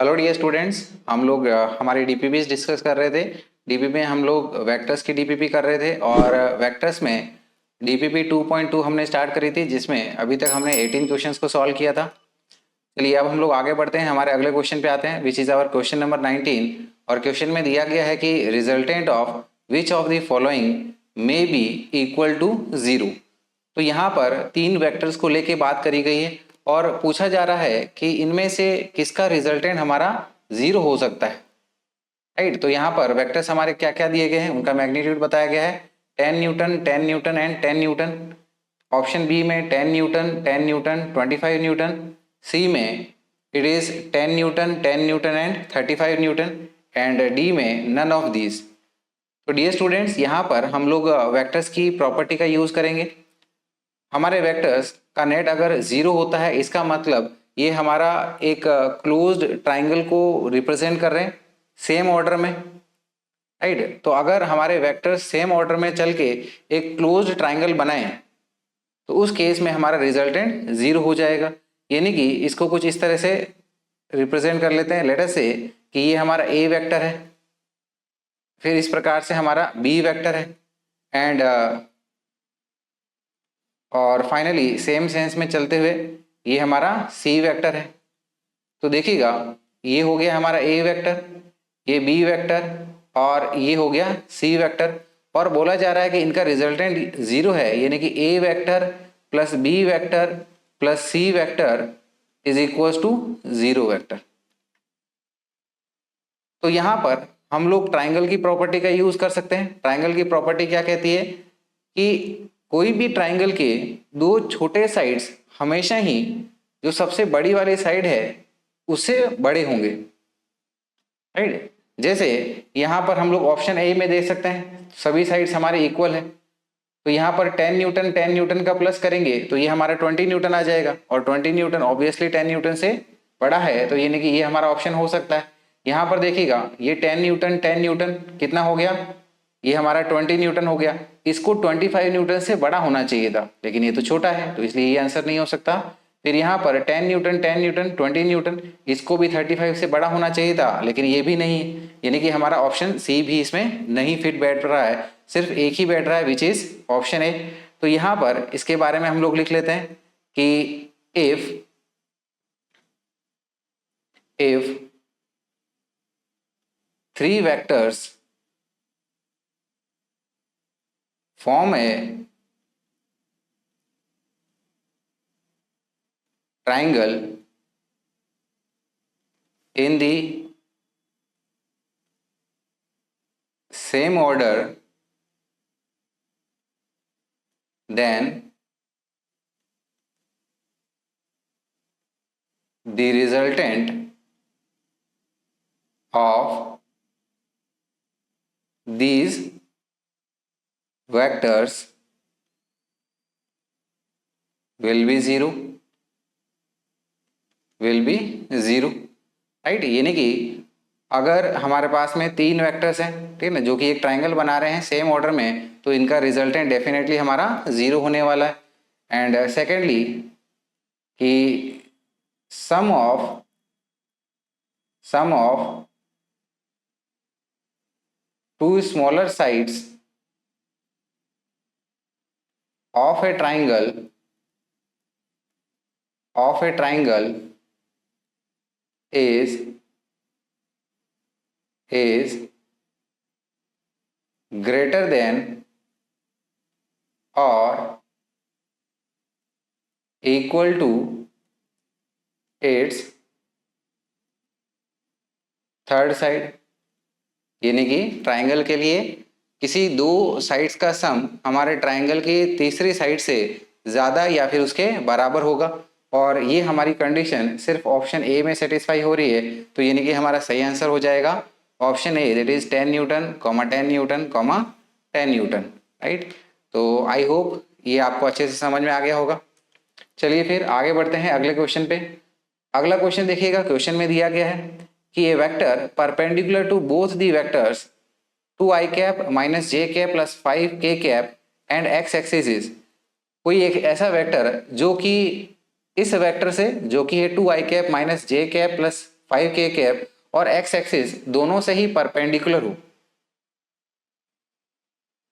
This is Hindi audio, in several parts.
हेलो डियर स्टूडेंट्स, हम लोग हमारी डीपीपीज डिस्कस कर रहे थे। डीपीपी में हम लोग वेक्टर्स की डीपीपी कर रहे थे और वेक्टर्स में डीपीपी 2.2 हमने स्टार्ट करी थी, जिसमें अभी तक हमने 18 क्वेश्चंस को सॉल्व किया था। चलिए अब हम लोग आगे बढ़ते हैं, हमारे अगले क्वेश्चन पे आते हैं, which is our question number 19। और क्वेश्चन में दिया गया है कि resultant of which of the following may be equal to 0। तो यहाँ पर तीन वेक्टर्स को लेके बात करी गई है और पूछा जा रहा है कि इनमें से किसका रिजल्टेंट हमारा 0 हो सकता है। राइट, तो यहाँ पर वेक्टर्स हमारे क्या क्या दिए गए हैं, उनका मैग्नीट्यूड बताया गया है 10 newton, 10 newton and 10 newton. Option B में 10 न्यूटन, 10 न्यूटन, 25 न्यूटन। सी में it is 10 newton, 10 newton and 35 newton. And D में नन ऑफ दीज। तो डियर स्टूडेंट्स, यहाँ पर हम लोग वेक्टर्स की प्रॉपर्टी का यूज करेंगे। हमारे वेक्टर्स का नेट अगर 0 होता है, इसका मतलब ये हमारा एक क्लोज्ड ट्राइंगल को रिप्रेजेंट कर रहे हैं सेम ऑर्डर में। राइट, तो अगर हमारे वेक्टर्स सेम ऑर्डर में चल के एक क्लोज्ड ट्राइंगल बनाएं तो उस केस में हमारा रिजल्टेंट 0 हो जाएगा। यानी कि इसको कुछ इस तरह से रिप्रेजेंट कर लेते हैं। लेट अस से कि ये हमारा ए वेक्टर है, फिर इस प्रकार से हमारा बी वेक्टर है एंड और फाइनली सेम सेंस में चलते हुए ये हमारा सी वेक्टर है। तो देखिएगा, ये हो गया हमारा ए वेक्टर, ये बी वेक्टर और ये हो गया सी वेक्टर। और बोला जा रहा है कि इनका रिजल्टेंट 0 है, यानी कि ए vector plus B vector plus C vector is equal to 0 vector. तो यहां पर हम लोग ट्राइंगल की प्रॉपर्टी का यूज कर सकते हैं। ट्राइंगल की प्रॉपर्टी क्या कहती है कि कोई भी ट्राइंगल के दो छोटे साइड्स हमेशा ही जो सबसे बड़ी वाली साइड है उससे बड़े होंगे। राइट, जैसे यहाँ पर हम लोग ऑप्शन ए में देख सकते हैं सभी साइड्स हमारे इक्वल है। तो यहाँ पर 10 न्यूटन 10 न्यूटन का प्लस करेंगे तो ये हमारा 20 न्यूटन आ जाएगा और 20 न्यूटन ऑब्वियसली 10 न्यूटन से बड़ा है, तो यानी कि ये हमारा ऑप्शन हो सकता है। यहाँ पर देखिएगा, ये 10 न्यूटन कितना हो गया, ये हमारा 20 न्यूटन हो गया। इसको 25 न्यूटन से बड़ा होना चाहिए था, लेकिन ये तो छोटा है, तो इसलिए ये आंसर नहीं हो सकता। फिर यहाँ पर 10 न्यूटन 20 न्यूटन, इसको भी 35 से बड़ा होना चाहिए था, लेकिन ये भी नहीं, यानी कि हमारा ऑप्शन सी भी इसमें नहीं फिट बैठ रहा है, सिर्फ एक ही बैठ रहा है विच इज ऑप्शन ए। तो यहाँ पर इसके बारे में हम लोग लिख लेते हैं कि if 3 vectors form a triangle in the same order, then the resultant of these vectors will be 0 right. यानी कि अगर हमारे पास में 3 वेक्टर्स हैं, ठीक है ना, जो कि एक ट्राइंगल बना रहे हैं सेम ऑर्डर में, तो इनका रिजल्टेंट डेफिनेटली हमारा 0 होने वाला है। एंड सेकेंडली कि sum of two smaller sides of a triangle is greater than or equal to its third side. यानी कि ट्राइंगल के लिए किसी दो साइड्स का सम हमारे ट्राइंगल की तीसरी साइड से ज़्यादा या फिर उसके बराबर होगा, और ये हमारी कंडीशन सिर्फ ऑप्शन ए में सेटिस्फाई हो रही है, तो यानी कि हमारा सही आंसर हो जाएगा option A, that is 10 newton 10 newton 10 Newton. Right, तो आई होप ये आपको अच्छे से समझ में आ गया होगा। चलिए फिर आगे बढ़ते हैं अगले क्वेश्चन पे। अगला क्वेश्चन देखिएगा, क्वेश्चन में दिया गया है कि ए vector perpendicular to both the vectors 2i cap minus J cap plus 5k cap and X axis is. कोई एक ऐसा वेक्टर जो कि इस वेक्टर से, जो कि है 2i cap minus J cap plus 5k cap और x एक्सिस दोनों से ही परपेंडिकुलर हो।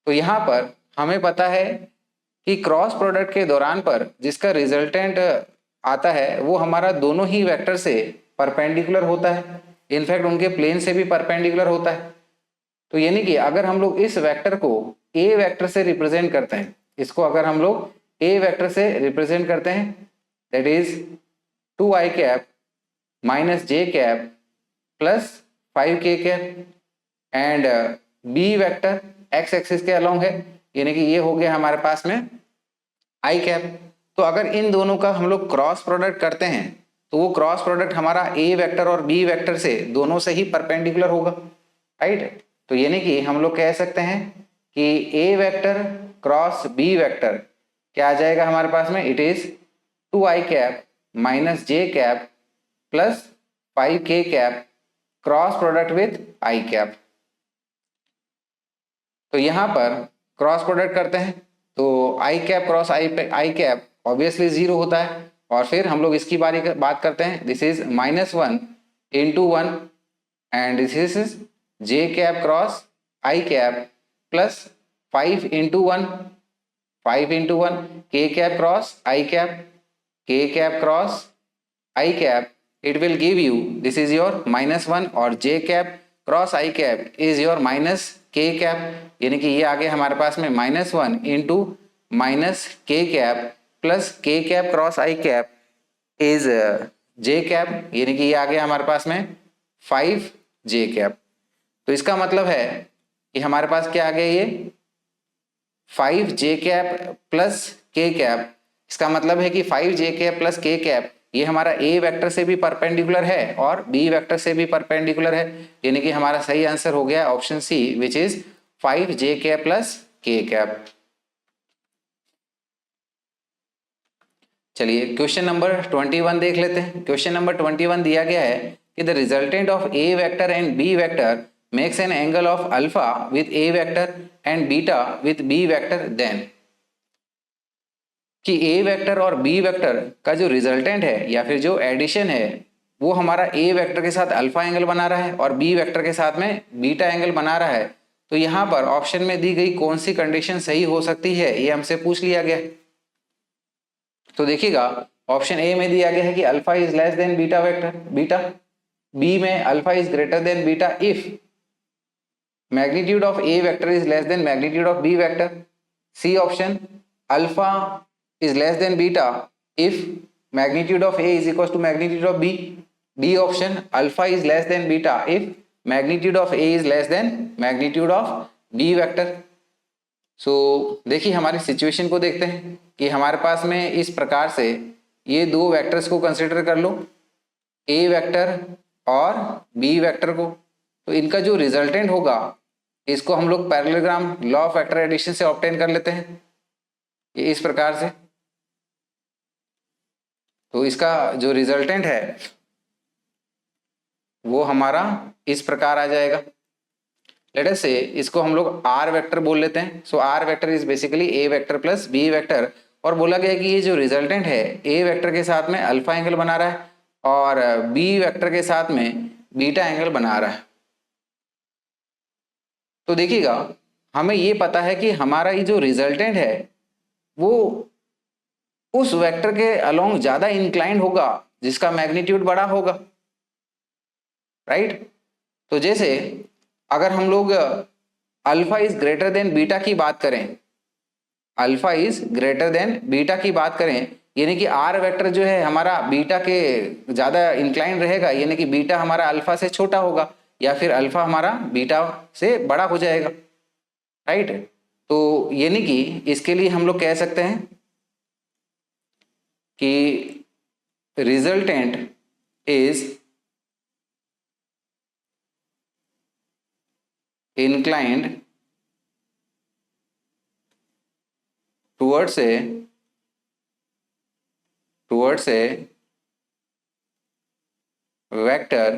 तो यहाँ पर हमें पता है कि क्रॉस प्रोडक्ट के दौरान पर जिसका रिजल्टेंट आता है वो हमारा दोनों ही वेक्टर से परपेंडिकुलर होता है, इनफैक्ट उनके प्लेन से भी परपेंडिकुलर होता है। तो यानी कि अगर हम लोग इस वेक्टर को ए वेक्टर से रिप्रेजेंट करते हैं, इसको अगर हम लोग ए वेक्टर से रिप्रेजेंट करते हैं, that is 2i cap minus J cap plus 5k cap and B vector X axis के अलोंग है, यानी कि ये हो गया हमारे पास में आई कैप। तो अगर इन दोनों का हम लोग क्रॉस प्रोडक्ट करते हैं तो वो क्रॉस प्रोडक्ट हमारा ए वेक्टर और बी वेक्टर से दोनों से ही परपेंडिकुलर होगा, राइट। तो यानी कि हम लोग कह सकते हैं कि ए वेक्टर क्रॉस बी वेक्टर क्या आ जाएगा हमारे पास में, it is 2i cap minus J cap plus 5k cap cross product with I cap. तो यहाँ पर क्रॉस प्रोडक्ट करते हैं तो आई cap cross I cap obviously 0 होता है, और फिर हम लोग इसकी बात करते हैं, this is -1 into 1 and this is J cap cross I cap plus 5 into 1 K cap cross I cap, K cap cross I cap, it will give you this is your -1 और J cap cross I cap is your minus K cap, यानी कि ये आ गया हमारे पास में -1 into minus K cap plus K cap cross I cap is J cap, यानी कि ये आ गया हमारे पास में 5j कैप। तो इसका मतलब है कि हमारे पास क्या आ गया, ये 5j cap plus K cap. इसका मतलब है कि 5j cap plus K cap ये हमारा ए वेक्टर से भी परपेंडिकुलर है और बी वेक्टर से भी परपेंडिकुलर है, यानी कि हमारा सही आंसर हो गया option C which is 5j cap plus K cap. चलिए क्वेश्चन नंबर 21 देख लेते हैं। क्वेश्चन नंबर 21 दिया गया है कि the resultant of A vector and B vector makes an angle of alpha with A vector and beta with B vector, then कि ए वेक्टर और बी वेक्टर का जो रिजल्टेंट है या फिर जो एडिशन है वो हमारा ए वेक्टर के साथ अल्फा एंगल बना रहा है और बी वेक्टर के साथ में बीटा एंगल बना रहा है। तो यहाँ पर ऑप्शन में दी गई कौन सी कंडीशन सही हो सकती है ये हमसे पूछ लिया गया। तो देखिएगा ऑप्शन ए में दिया गया है कि alpha is less than beta vector beta, B में alpha is greater than beta if magnitude of A vector is less than magnitude of B vector, C option alpha is less than beta if magnitude of A is equals to magnitude of B, D option alpha is less than beta if magnitude of A is less than magnitude of B vector। सो देखिए हमारी सिचुएशन को देखते हैं कि हमारे पास में इस प्रकार से ये दो वेक्टर्स को कंसिडर कर लो, A वेक्टर और B वेक्टर को, तो इनका जो रिजल्टेंट होगा इसको हम लोग parallelogram law of vector addition से ऑब्टेन कर लेते हैं, ये इस प्रकार से। तो इसका जो रिजल्टेंट है वो हमारा इस प्रकार आ जाएगा। लेट अस से इसको हम लोग आर वेक्टर बोल लेते हैं। So R vector is basically A vector plus B vector, और बोला गया कि ये जो रिजल्टेंट है ए वेक्टर के साथ में अल्फा एंगल बना रहा है और बी वेक्टर के साथ में बीटा एंगल बना रहा है। तो देखिएगा हमें ये पता है कि हमारा ये जो रिजल्टेंट है वो उस वेक्टर के अलोंग ज्यादा इंक्लाइंड होगा जिसका मैग्नीट्यूड बड़ा होगा, राइट। तो जैसे अगर हम लोग alpha is greater than beta की बात करें, alpha is greater than beta की बात करें, यानी कि आर वेक्टर जो है हमारा बीटा के ज्यादा इंक्लाइंड रहेगा, यानी कि बीटा हमारा अल्फा से छोटा होगा या फिर अल्फा हमारा बीटा से बड़ा हो जाएगा, राइट। तो यानी कि इसके लिए हम लोग कह सकते हैं कि resultant is inclined towards a vector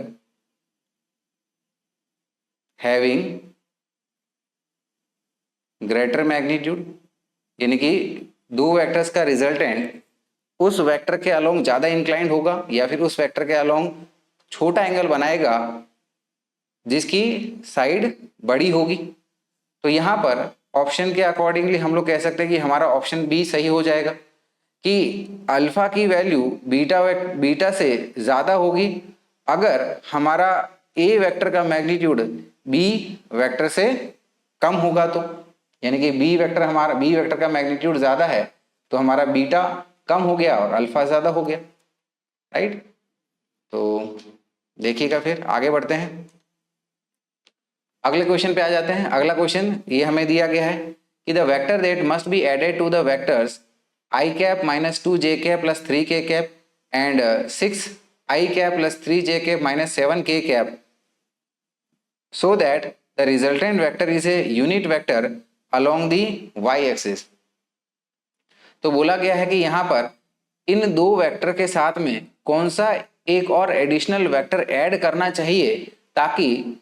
having greater magnitude, यानी कि दो वेक्टर्स का रिजल्टेंट उस वेक्टर के अलोंग ज्यादा इंक्लाइंड होगा या फिर उस वेक्टर के अलोंग छोटा एंगल बनाएगा जिसकी साइड बड़ी होगी। तो यहाँ पर ऑप्शन के अकॉर्डिंगली हम लोग कह सकते हैं कि हमारा ऑप्शन बी सही हो जाएगा कि अल्फा की वैल्यू बीटा से ज्यादा होगी अगर हमारा ए वेक्टर का मैग्नीट्यूड बी वेक्टर से कम होगा। तो यानी कि बी वेक्टर का मैग्नीट्यूड ज्यादा है तो हमारा बीटा कम हो गया और अल्फा ज्यादा हो गया, राइट। तो देखिएगा, फिर आगे बढ़ते हैं, अगले क्वेश्चन पे आ जाते हैं। अगला क्वेश्चन ये हमें दिया गया है कि the vector that must be added to the vectors I cap minus 2j cap plus 3k cap and 6i cap plus 3j cap minus 7k cap so that the resultant vector is a unit vector along the y axis। तो बोला गया है कि यहाँ पर इन दो वेक्टर के साथ में कौन सा एक और एडिशनल वेक्टर ऐड करना चाहिए ताकि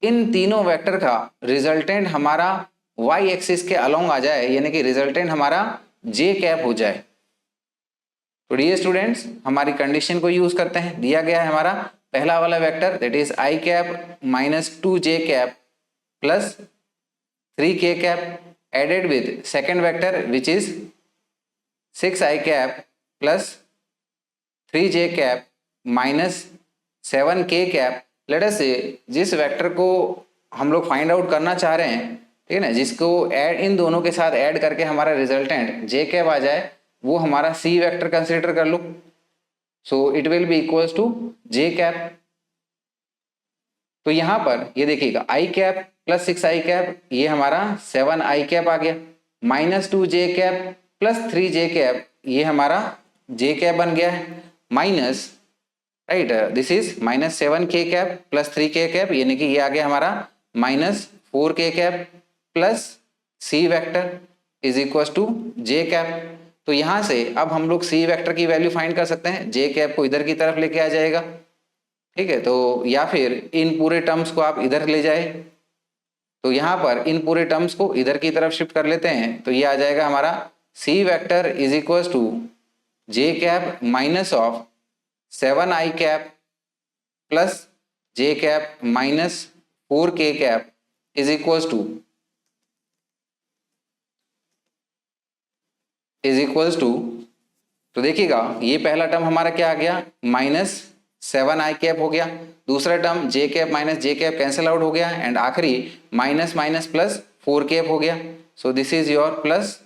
इन तीनों वेक्टर का रिजल्टेंट हमारा y एक्सिस के अलोंग आ जाए, यानी कि रिजल्टेंट हमारा j कैप हो जाए। तो डियर स्टूडेंट्स, हमारी कंडीशन को यूज करते हैं। दिया गया है हमारा पहला वाला vector that is i cap minus 2j cap plus 3k cap added with second vector which is 6i cap plus 3j cap minus 7k cap. Let us say जिस वेक्टर को हम लोग फाइंड आउट करना चाह रहे हैं, ठीक है ना, जिसको ऐड इन दोनों के साथ ऐड करके हमारा रिजल्टेंट j कैप आ जाए, वो हमारा c वेक्टर कंसीडर कर लो। So it will be equals to j cap. तो यहां पर ये देखिएगा i cap plus 6i cap, ये हमारा 7i कैप आ गया, minus 2j cap plus 3j cap, ये हमारा j कैप बन गया है, minus right this is minus 7k cap plus 3k cap, यानी कि ये आ गया हमारा minus 4k cap plus c vector is equal to j cap. तो यहां से अब हम लोग c वेक्टर की वैल्यू फाइंड कर सकते हैं, j कैप को इधर की तरफ लेके आ जाएगा, ठीक है। तो या फिर इन पूरे टर्म्स को आप इधर ले जाए, तो यहाँ पर इन पूरे टर्म्स को इधर की तरफ शिफ्ट कर लेते हैं, तो ये आ जाएगा हमारा c vector is equal to j cap minus of 7i cap plus j cap minus 4k cap is equal to तो देखिएगा ये पहला टर्म हमारा क्या आ गया, माइनस 7i कैप हो गया, दूसरा term j cap minus j cap cancel out हो गया, एंड आखिरी माइनस माइनस प्लस 4 कैप हो गया। So this is your plus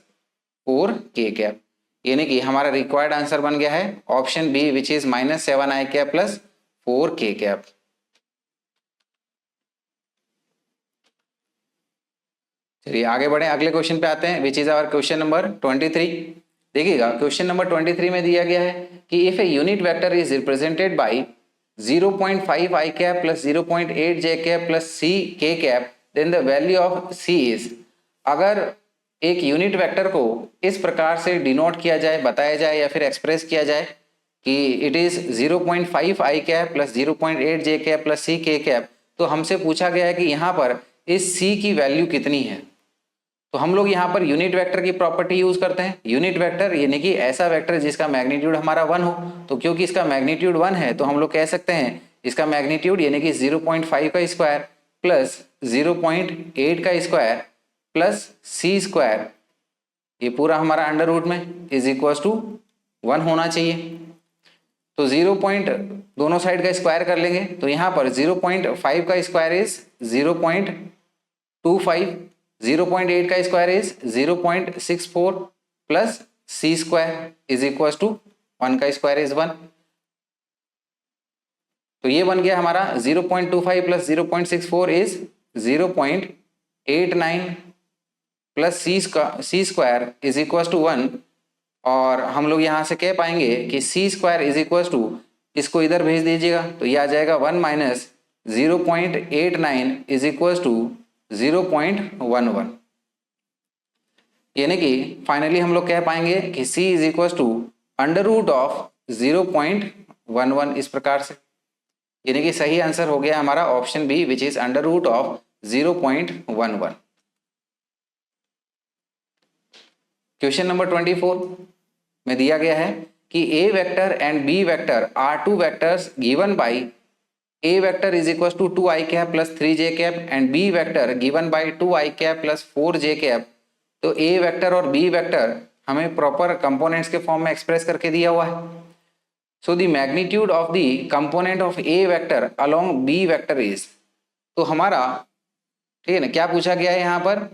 4k cap, यानी कि हमारा रिक्वायर्ड आंसर बन गया है option B which is minus 7i cap plus 4k cap. चलिए आगे बढ़े, अगले क्वेश्चन पे आते हैं which is our question number 23। देखिएगा क्वेश्चन नंबर 23 में दिया गया है कि if a unit vector is represented by 0.5i cap plus 0.8j cap plus ck cap then the value of c is. अगर एक यूनिट वेक्टर को इस प्रकार से डिनोट किया जाए, बताया जाए या फिर एक्सप्रेस किया जाए कि it is 0.5i cap plus 0.8j cap plus ck cap, तो हमसे पूछा गया है कि यहाँ पर इस c की वैल्यू कितनी है। तो हम लोग यहाँ पर यूनिट वेक्टर की प्रॉपर्टी यूज करते हैं। यूनिट वेक्टर यानी कि ऐसा वेक्टर जिसका मैग्नीट्यूड हमारा 1 हो, तो क्योंकि इसका मैग्नीट्यूड 1 है तो हम लोग कह सकते हैं इसका मैग्नीट्यूड यानी कि 0.5 का स्क्वायर प्लस 0.8 का स्क्वायर प्लस c स्क्वायर, ये पूरा हमारा अंडर रूट में इज इक्वल टू 1 होना चाहिए। तो 0 पॉइंट दोनों साइड का स्क्वायर कर लेंगे, तो यहाँ पर 0.5 का स्क्वायर इज 0.25, 0.8 का square is 0.64 plus c square is equal to 1 का स्क्वायर इज 1। तो ये बन गया हमारा 0.25 plus 0.64 is 0.89 plus c square is equal to 1, और हम लोग यहाँ से कह पाएंगे कि c square is equal to, इसको इधर भेज दीजिएगा तो ये आ जाएगा 1 माइनस 0.89 इज इक्वल टू 0.11, यानी कि फाइनली हम लोग कह पाएंगे कि c is equal to under root of 0.11 इस प्रकार से, यानी कि सही आंसर हो गया हमारा option B which is under root of 0.11। Question number 24 में दिया गया है कि ए vector and B vector are two vectors given by A vector is equal to 2i cap plus 3j cap and B vector given by 2i cap plus 4j cap. तो ए वेक्टर और बी वेक्टर हमें प्रॉपर कंपोनेंट्स के फॉर्म में एक्सप्रेस करके दिया हुआ है। So the magnitude of the component of A vector along B vector is, तो हमारा ठीक है ना, क्या पूछा गया है यहाँ पर,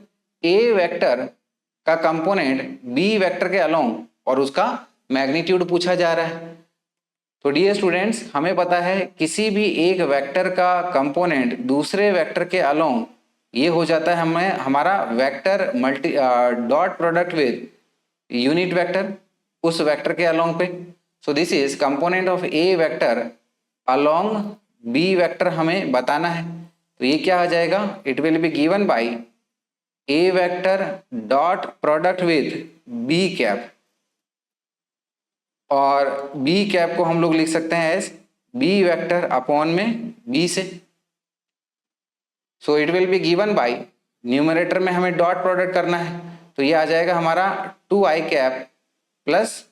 ए वेक्टर का कंपोनेंट बी वेक्टर के अलोंग और उसका मैग्नीट्यूड पूछा जा रहा है। तो डियर स्टूडेंट्स, हमें पता है किसी भी एक वेक्टर का कंपोनेंट दूसरे वेक्टर के अलोंग ये हो जाता है हमें हमारा vector multi dot product with unit vector उस वेक्टर के अलोंग पे। So this is component of A vector along B vector हमें बताना है। तो ये क्या आ जाएगा, it will be given by A vector dot product with B cap, और बी कैप को हम लोग लिख सकते हैं एज बी वेक्टर अपॉन में बी से। So it will be given by, numerator में हमें डॉट प्रोडक्ट करना है, तो ये आ जाएगा हमारा 2i cap plus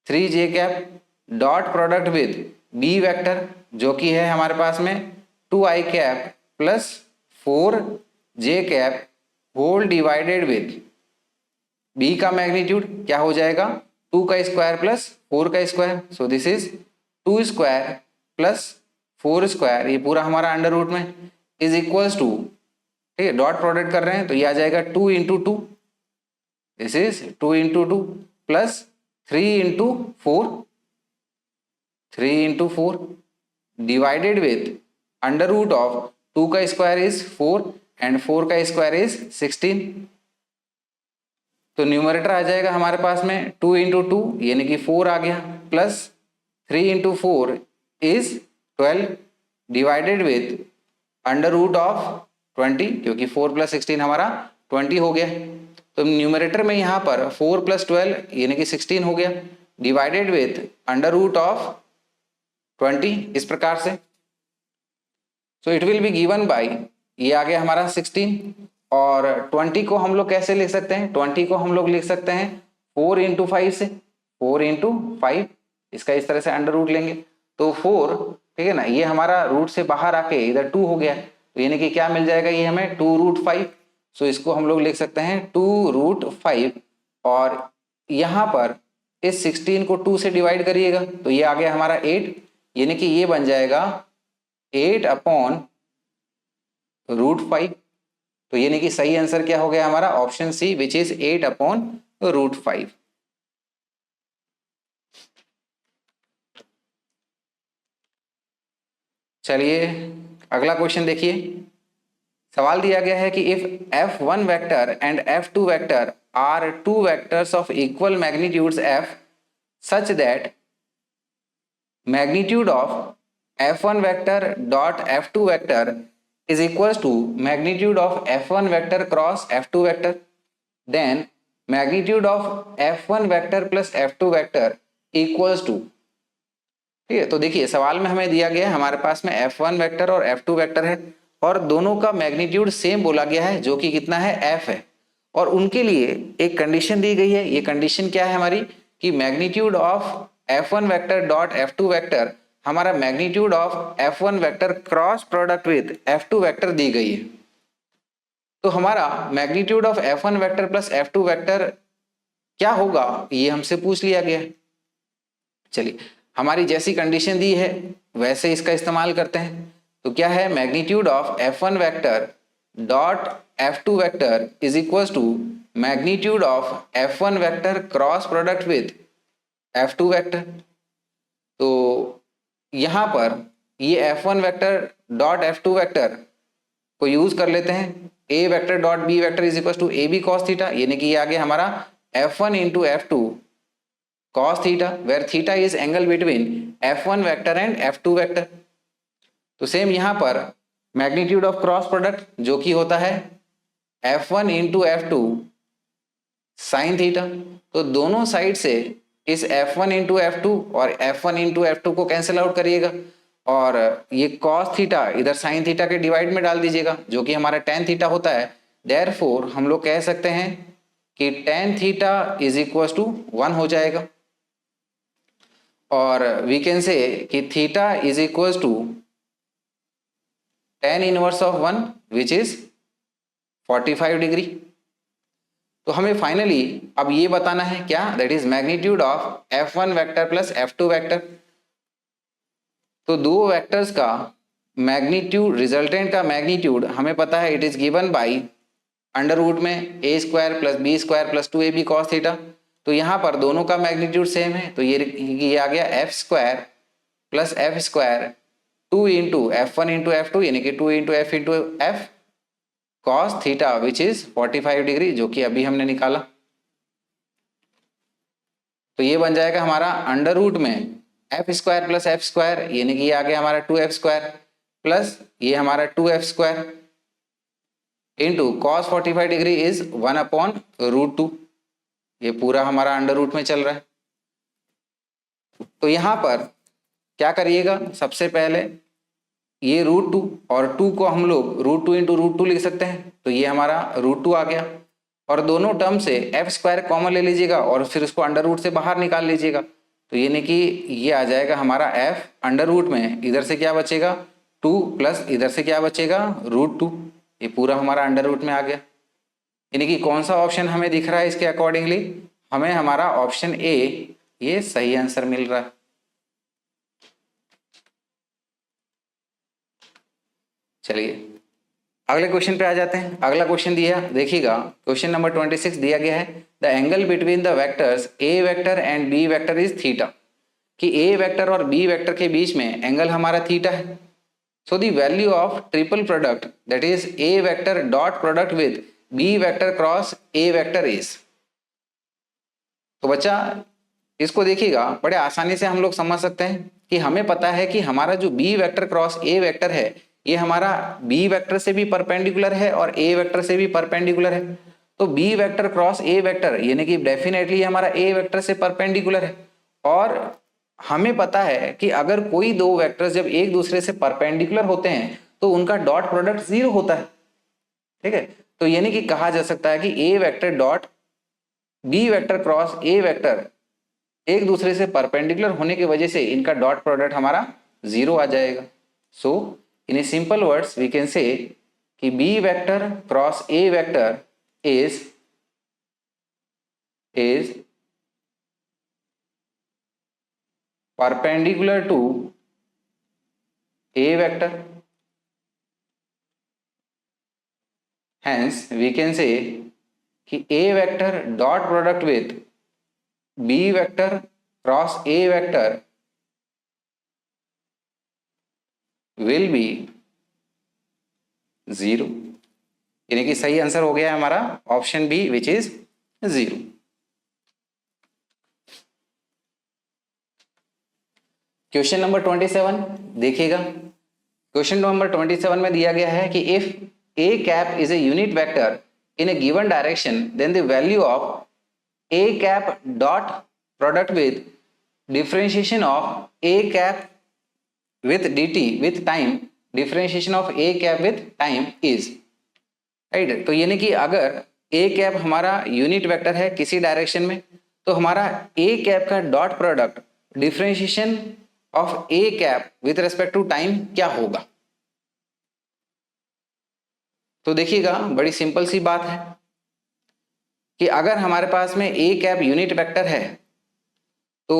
3j cap dot product with B vector जो कि है हमारे पास में 2i cap plus 4j cap whole divided with B का मैग्नीट्यूड क्या हो जाएगा, 2 का स्क्वायर प्लस 4 का square. So this is 2 square plus 4 square, ये पूरा हमारा अंडर रूट में इज इक्वल्स टू, ठीक है, डॉट प्रोडक्ट कर रहे हैं तो ये आ जाएगा 2 into 2, this is 2 into 2 plus 3 into 4, 3 into 4 divided with under root of 2 का स्क्वायर इज 4 एंड 4 का स्क्वायर इज 16। तो न्यूमरेटर आ जाएगा हमारे पास में 2 इंटू 2 यानी कि 4 आ गया, plus 3 into 4 is 12 divided with under root of 20, क्योंकि 4 प्लस 16 हमारा 20 हो गया। तो न्यूमरेटर में यहाँ पर 4 प्लस 12 यानी कि 16 हो गया, divided with under root of 20 इस प्रकार से। So it will be given by, ये आ गया हमारा 16, और 20 को हम लोग कैसे लिख सकते हैं, 20 को हम लोग लिख सकते हैं 4 इंटू 5 से, 4 इंटू 5, इसका इस तरह से अंडर रूट लेंगे तो 4, ठीक है ना, ये हमारा रूट से बाहर आके इधर 2 हो गया, तो यानी कि क्या मिल जाएगा ये हमें 2 रूट 5। सो इसको हम लोग लिख सकते हैं 2 रूट 5, और यहाँ पर इस 16 को 2 से डिवाइड करिएगा तो ये आ गया हमारा 8, यानी कि ये बन जाएगा 8 अपॉन रूट 5। तो यानी कि सही आंसर क्या हो गया हमारा, option C which is 8 upon root 5। चलिए अगला क्वेश्चन देखिए। सवाल दिया गया है कि if f1 vector and f2 vector are two vectors of equal magnitudes f such that magnitude of f1 vector dot f2 vector is equals to magnitude of f1 vector cross f2 vector, then magnitude of f1 vector plus f2 vector equals to, ठीक है। तो देखिए सवाल में हमें दिया गया है हमारे पास में f1 वेक्टर और f2 वेक्टर है, और दोनों का मैग्नीट्यूड सेम बोला गया है जो कि कितना है, f है, और उनके लिए एक कंडीशन दी गई है। ये कंडीशन क्या है हमारी, कि magnitude of f1 vector dot f2 vector हमारा magnitude of f1 vector cross product with f2 vector दी गई है। तो हमारा magnitude of f1 vector plus f2 vector क्या होगा ये हमसे पूछ लिया गया। चलिए हमारी जैसी कंडीशन दी है वैसे इसका इस्तेमाल करते हैं। तो क्या है, magnitude of f1 vector dot f2 vector is equal to magnitude of f1 vector cross product with f2 vector. तो यहाँ पर ये f1 vector dot f2 vector को यूज कर लेते हैं, a vector dot b vector is equal to A B cos theta, यानी कि ये आ गया हमारा f1 into f2 cos theta, where theta is angle between f1 vector and f2 vector. तो सेम यहाँ पर मैग्नीट्यूड ऑफ क्रॉस प्रोडक्ट जो कि होता है f1 into f2 sine theta, तो दोनों साइड से इस f1 इंटू f2 और f1 इंटू f2 को कैंसिल आउट करिएगा, और ये cos थीटा इधर sin थीटा के डिवाइड में डाल दीजिएगा जो कि हमारा tan थीटा होता है। देयरफॉर हम लोग कह सकते हैं कि tan theta is equal to 1 हो जाएगा। और वी कैन से कि theta is equal to tan inverse of 1 which is 45 degree. तो हमें फाइनली अब ये बताना है क्या, that is magnitude of f1 vector plus f2 vector. तो दो वेक्टर्स का मैग्नीट्यूड, रिजल्टेंट का मैग्नीट्यूड हमें पता है, it is given by under root में a square plus B square plus 2ab cos theta. तो यहाँ पर दोनों का मैग्नीट्यूड सेम है, तो ये आ गया F square plus F square 2 into f1 into f2 यानी कि 2 into F into F cos theta which is 45 degree, जो कि अभी हमने निकाला। तो ये बन जाएगा हमारा अंडर रूट में F square plus F square यानी कि ये आ गया हमारा 2f स्क्वायर प्लस ये हमारा 2f square into cos 45 degree is 1/√2। ये पूरा हमारा अंडर रूट में चल रहा है। तो यहाँ पर क्या करिएगा, सबसे पहले ये √2 और 2 को हम लोग √2 इंटू √2 लिख सकते हैं, तो ये हमारा √2 आ गया। और दोनों टर्म से एफ स्क्वायर कॉमन ले लीजिएगा और फिर उसको अंडर रूट से बाहर निकाल लीजिएगा। तो यानी कि ये आ जाएगा हमारा एफ अंडर रूट में, इधर से क्या बचेगा 2 प्लस इधर से क्या बचेगा √2। ये पूरा हमारा अंडर रूट में आ गया। यानी कि कौन सा ऑप्शन हमें दिख रहा है इसके अकॉर्डिंगली, हमें हमारा ऑप्शन ए ये सही आंसर मिल रहा है। चलिए अगले क्वेश्चन पे आ जाते हैं। अगला क्वेश्चन दिया, देखिएगा क्वेश्चन नंबर 26 दिया गया है, the angle between the vectors A vector and B vector is theta. कि ए वेक्टर और बी वेक्टर के बीच में एंगल हमारा थीटा है। So the value of triple product that is A vector dot product with B vector cross A vector is. तो बच्चा इसको देखिएगा, बड़े आसानी से हम लोग समझ सकते हैं कि हमें पता है कि हमारा जो B vector cross A vector है ये हमारा बी वेक्टर से भी परपेंडिकुलर है और ए वेक्टर से भी परपेंडिकुलर है। तो B vector cross A vector यानी कि डेफिनेटली हमारा ए वेक्टर से परपेंडिकुलर है। और हमें पता है कि अगर कोई दो वेक्टर्स जब एक दूसरे से परपेंडिकुलर होते हैं तो उनका डॉट प्रोडक्ट 0 होता है। ठीक है, तो यानी कि कहा जा सकता है कि ए vector dot B vector cross A vector एक दूसरे से परपेंडिकुलर होने की वजह से इनका डॉट प्रोडक्ट हमारा 0 आ जाएगा। So in a simple words we can say कि B vector cross A vector is perpendicular to a vector, hence we can say कि a vector dot product with b vector cross a vector will be 0। यानी कि सही आंसर हो गया हमारा option B which is 0। Question number 27 देखिएगा। क्वेश्चन नंबर 27 में दिया गया है कि if a cap is a unit vector in a given direction then the value of a cap dot product with differentiation of a cap with dt with time differentiation of a cap with time is right. तो यानी कि अगर a कैप हमारा यूनिट वेक्टर है किसी डायरेक्शन में तो हमारा a कैप का dot product differentiation of a cap with respect to time क्या होगा। तो देखिएगा बड़ी सिंपल सी बात है कि अगर हमारे पास में a कैप यूनिट वेक्टर है तो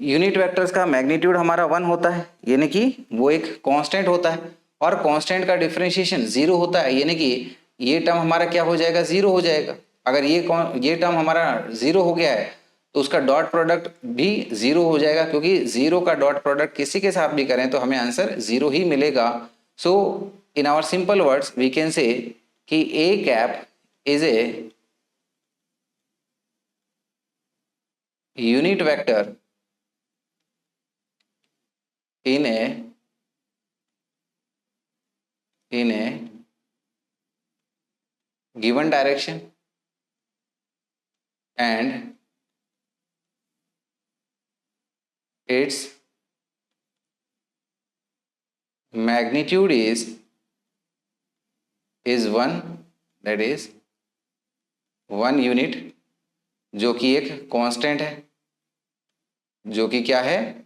यूनिट वेक्टर्स का मैग्नीट्यूड हमारा 1 होता है यानी कि वो एक कांस्टेंट होता है और कांस्टेंट का डिफरेंशिएशन 0 होता है यानी कि ये टर्म हमारा क्या हो जाएगा 0 हो जाएगा। अगर ये टर्म हमारा 0 हो गया है तो उसका डॉट प्रोडक्ट भी 0 हो जाएगा क्योंकि 0 का डॉट प्रोडक्ट किसी के साथ भी करें तो हमें आंसर 0 ही मिलेगा। So in our simple words we can say कि a cap is a unit vector in a given direction and its magnitude is 1, that is 1 unit जो कि एक कांस्टेंट है। जो कि क्या है,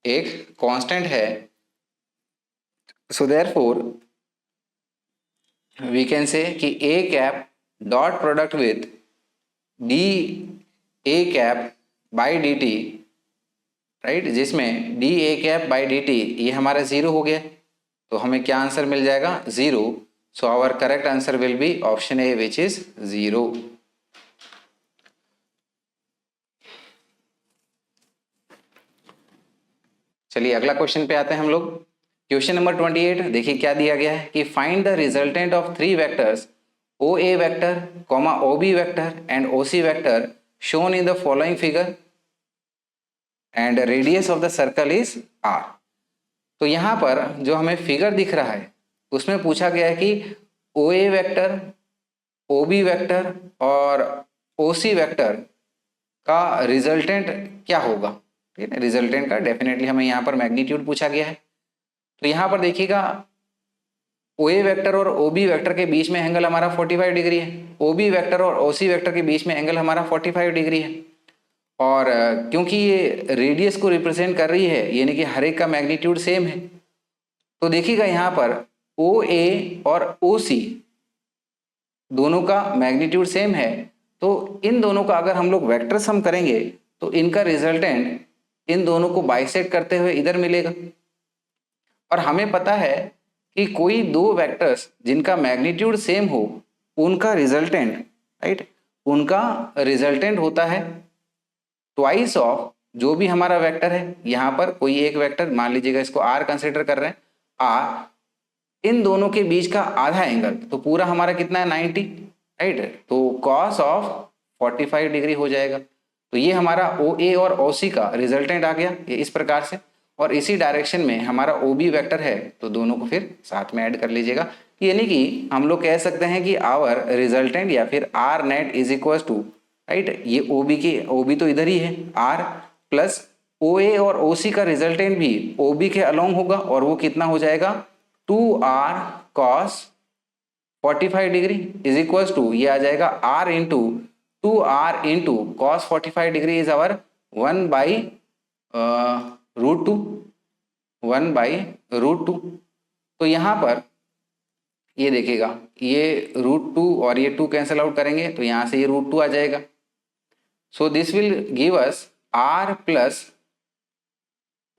एक कांस्टेंट है। So therefore we can say कि A cap dot product with D A cap by D T, right, जिसमें D A cap by D T ये हमारा जीरो हो गया, तो हमें क्या आंसर मिल जाएगा, zero. So our correct answer will be option A which is zero. चलिए अगला क्वेश्चन पे आते हैं हम लोग। क्वेश्चन नंबर 28 देखिए क्या दिया गया है कि find the resultant of three vectors O A vector comma O B vector and O C vector shown in the following figure and radius of the circle is R. तो यहाँ पर जो हमें फिगर दिख रहा है उसमें पूछा गया है कि ओ A vector, O B vector और ओ सी वेक्टर का रिजल्टेंट क्या होगा। ठीक है, रिजल्टेंट का डेफिनेटली हमें यहाँ पर मैग्नीट्यूड पूछा गया है। तो यहाँ पर देखिएगा ओ ए वेक्टर और ओ बी वेक्टर के बीच में एंगल हमारा 45 डिग्री है, ओ बी वेक्टर और ओ सी वेक्टर के बीच में एंगल हमारा 45 डिग्री है। और क्योंकि ये रेडियस को रिप्रेजेंट कर रही है यानी कि हर एक का मैग्नीट्यूड सेम है, तो देखिएगा यहाँ पर ओ ए और ओ सी दोनों का मैग्नीट्यूड सेम है, तो इन दोनों का अगर हम लोग वेक्टर सम करेंगे तो इनका रिजल्टेंट इन दोनों को बाइसेक्ट करते हुए इधर मिलेगा। और हमें पता है कि कोई दो वेक्टर्स जिनका मैग्नीट्यूड सेम हो उनका रिजल्टेंट, राइट, उनका रिजल्टेंट होता है ट्वाइस ऑफ जो भी हमारा वेक्टर है। यहाँ पर कोई एक वेक्टर मान लीजिएगा, इसको आर कंसिडर कर रहे हैं, आर, इन दोनों के बीच का आधा एंगल, तो पूरा हमारा कितना है 90, राइट, तो कॉस ऑफ 45 डिग्री हो जाएगा। तो ये हमारा ओ ए और ओ सी का रिजल्टेंट आ गया ये इस प्रकार से। और इसी डायरेक्शन में हमारा ओ बी वेक्टर है, तो दोनों को फिर साथ में ऐड कर लीजिएगा, यानी कि हम लोग कह सकते हैं कि आवर रिजल्टेंट या फिर R net is equal to, right, ये ओ बी के, ओ बी तो इधर ही है आर, प्लस ओ ए और ओ सी का रिजल्टेंट भी ओ बी के अलोंग होगा, और वो कितना हो जाएगा 2r cos 45 degree is equal to, ये आ जाएगा r into 2r into cos 45 degree is our 1 by root two, 1 by root two. तो यहाँ पर ये देखिएगा, ये रूट टू और ये 2 कैंसिल आउट करेंगे तो यहाँ से ये रूट 2 आ जाएगा। So this will give us r plus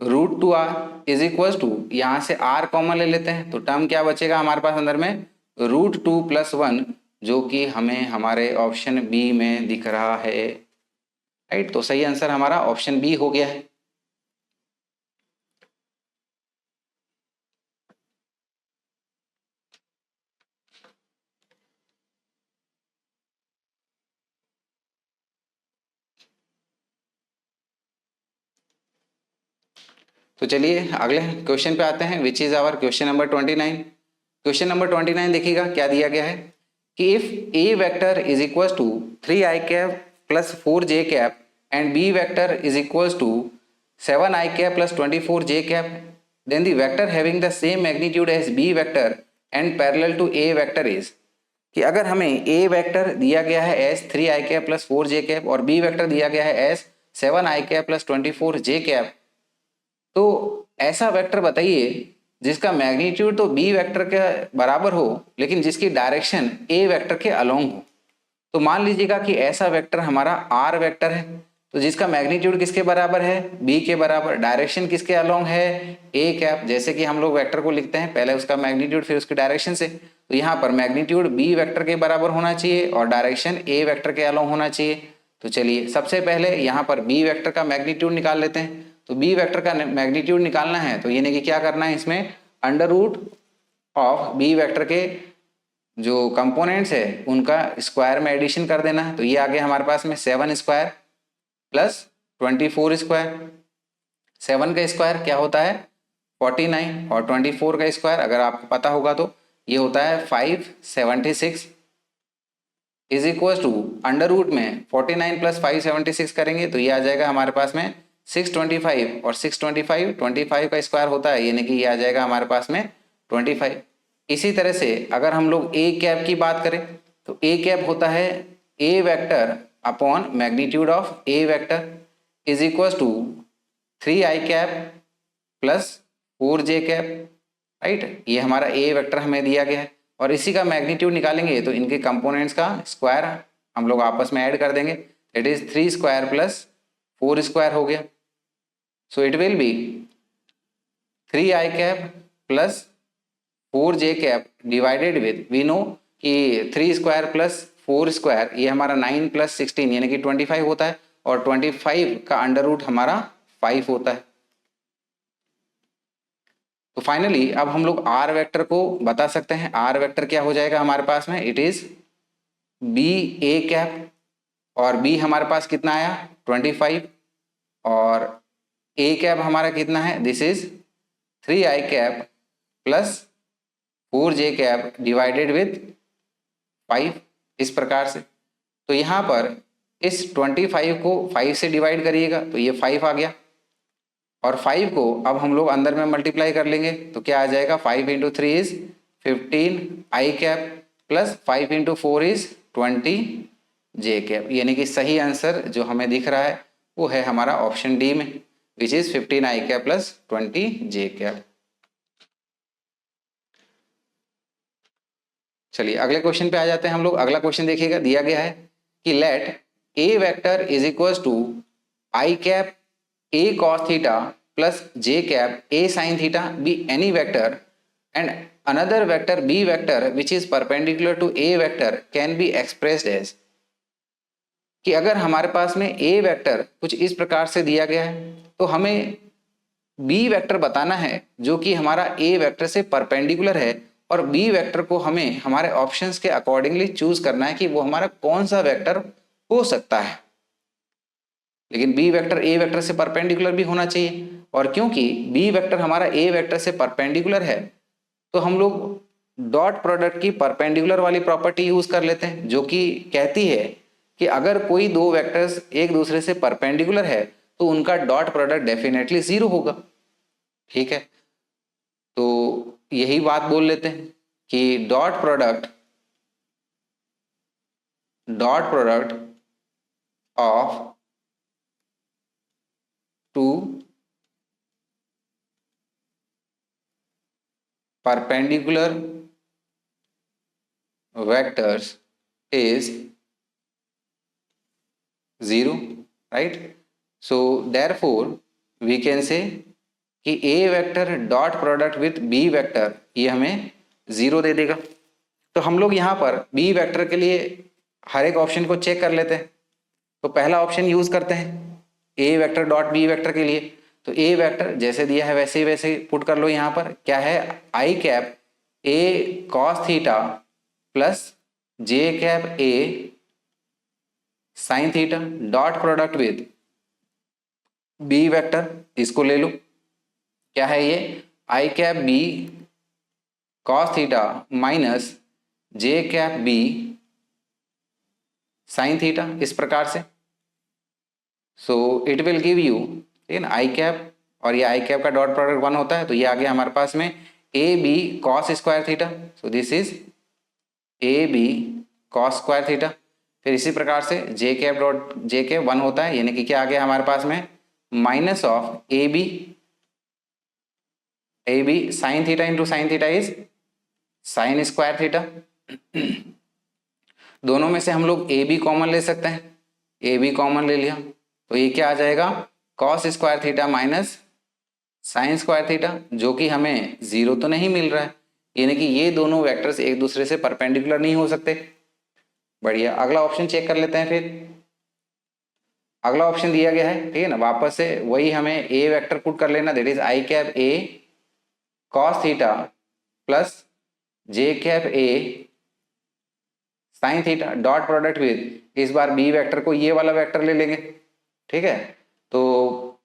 root two R is equal to, यहाँ से आर कॉमन ले लेते हैं तो टर्म क्या बचेगा हमारे पास अंदर में, रूट टू प्लस 1, जो कि हमें हमारे ऑप्शन बी में दिख रहा है, राइट। तो सही आंसर हमारा ऑप्शन बी हो गया है। तो चलिए अगले क्वेश्चन पे आते हैं, which is our question number 29। Question number 29 देखिएगा क्या दिया गया है कि if A vector is equal to 3i cap plus 4j cap and B vector is equal to 7i cap plus 24j cap, then the vector having the same magnitude as B vector and parallel to A vector is, कि अगर हमें ए वेक्टर दिया गया है as 3i cap plus 4j cap और बी वेक्टर दिया गया है as 7i cap plus 24j cap, तो ऐसा वेक्टर बताइए जिसका मैग्नीट्यूड तो बी वेक्टर के बराबर हो लेकिन जिसकी डायरेक्शन ए वेक्टर के अलोंग हो। तो मान लीजिएगा कि ऐसा वेक्टर हमारा आर वेक्टर है, तो जिसका मैग्नीट्यूड किसके बराबर है, बी के बराबर, डायरेक्शन किसके अलोंग है, ए कैप। जैसे कि हम लोग वेक्टर को लिखते हैं पहले उसका मैग्नीट्यूड फिर उसकी डायरेक्शन से, तो यहाँ पर मैग्नीट्यूड बी वेक्टर के बराबर होना चाहिए और डायरेक्शन ए वेक्टर के अलोंग होना चाहिए। तो चलिए सबसे पहले यहाँ पर बी वेक्टर का मैग्नीट्यूड निकाल लेते हैं। तो बी वेक्टर का मैग्नीट्यूड निकालना है तो यानी कि क्या करना है, इसमें under root of B vector के जो कंपोनेंट्स है उनका स्क्वायर में एडिशन कर देना है। तो ये आ गया हमारे पास में 7 स्क्वायर प्लस 24 स्क्वायर। 7 का स्क्वायर क्या होता है 49 और 24 का स्क्वायर अगर आपको पता होगा तो ये होता है 576 is equal to under root में 49 प्लस 576 करेंगे तो ये आ जाएगा हमारे पास में 625 और 625 का स्क्वायर होता है यानी कि ये आ जाएगा हमारे पास में 25। इसी तरह से अगर हम लोग ए कैप की बात करें तो ए कैप होता है A vector upon magnitude of A vector, is equal to 3i plus 4j, right. ये हमारा ए वेक्टर हमें दिया गया है और इसी का मैग्नीट्यूड निकालेंगे तो इनके कंपोनेंट्स का स्क्वायर हम लोग आपस में ऐड कर देंगे, it is 3 square plus 4 square हो गया। So it will be 3i plus 4j divided with, we know कि 3 स्क्वायर प्लस 4 स्क्वायर ये हमारा 9 प्लस 16 यानी कि 25 होता है और 25 का अंडर रूट हमारा 5 होता है। तो फाइनली अब हम लोग आर वेक्टर को बता सकते हैं। आर वेक्टर क्या हो जाएगा हमारे पास में, इट इज ba और b हमारे पास कितना आया 25 और a हमारा कितना है, this is 3i plus 4j divided with 5, इस प्रकार से। तो यहाँ पर इस 25 को 5 से डिवाइड करिएगा तो ये 5 आ गया और 5 को अब हम लोग अंदर में मल्टीप्लाई कर लेंगे तो क्या आ जाएगा, 5 into 3 is 15i plus 5 into 4 is 20j, यानी कि सही आंसर जो हमें दिख रहा है वो है हमारा ऑप्शन डी में, which is 15i plus 20j। चलिए अगले क्वेश्चन पे आ जाते हैं हम लोग। अगला क्वेश्चन देखिएगा, दिया गया है कि let A vector is equal to i a cos theta plus j a sin theta be any vector and another vector b vector which is perpendicular to a vector can be expressed as, कि अगर हमारे पास में a वेक्टर कुछ इस प्रकार से दिया गया है तो हमें b वेक्टर बताना है जो कि हमारा a वेक्टर से परपेंडिकुलर है और b वेक्टर को हमें हमारे ऑप्शंस के अकॉर्डिंगली चूज करना है कि वो हमारा कौन सा वेक्टर हो सकता है। लेकिन बी वेक्टर ए वेक्टर से परपेंडिकुलर भी होना चाहिए और क्योंकि बी वेक्टर हमारा ए वेक्टर से परपेंडिकुलर है तो हम लोग डॉट प्रोडक्ट की परपेंडिकुलर वाली प्रॉपर्टी यूज कर लेते हैं जो कि कहती है कि अगर कोई दो वेक्टर्स एक दूसरे से परपेंडिकुलर है तो उनका डॉट प्रोडक्ट डेफिनेटली 0 होगा। ठीक है, तो यही बात बोल लेते हैं कि dot product of two perpendicular vectors is 0, right? So therefore we can say कि a vector dot product with b vector ये हमें 0 दे देगा। तो हम लोग यहाँ पर b वेक्टर के लिए हर एक ऑप्शन को चेक कर लेते हैं। तो पहला ऑप्शन यूज करते हैं a vector dot b vector के लिए। तो a वेक्टर जैसे दिया है वैसे ही पुट कर लो। यहाँ पर क्या है, i a cos theta plus j a sine theta dot product with b vector, इसको ले लो। क्या है ये, i b cos theta minus j b sine theta, इस प्रकार से। So it will give you, ठीक है ना, आई और ये i का डॉट प्रोडक्ट 1 होता है तो ये आ गया हमारे पास में a b cos square theta. So this is a b cos square theta. फिर इसी प्रकार से j डॉट j 1 होता है यानी कि क्या आ गया हमारे पास में minus of a b sine theta into sine theta is sine square theta. दोनों में से हम लोग ए बी कॉमन ले सकते हैं, ए बी कॉमन ले लिया तो ये क्या आ जाएगा cos square theta minus sine square theta, जो कि हमें 0 तो नहीं मिल रहा है, यानी कि ये दोनों वेक्टर्स एक दूसरे से परपेंडिकुलर नहीं हो सकते। बढ़िया, अगला ऑप्शन चेक कर लेते हैं। फिर अगला ऑप्शन दिया गया है, ठीक है ना, वापस से वही हमें ए वेक्टर पुट कर लेना, that is I a cos theta plus j a sine theta dot product with, इस बार बी वेक्टर को ये वाला वेक्टर ले लेंगे। ठीक है, तो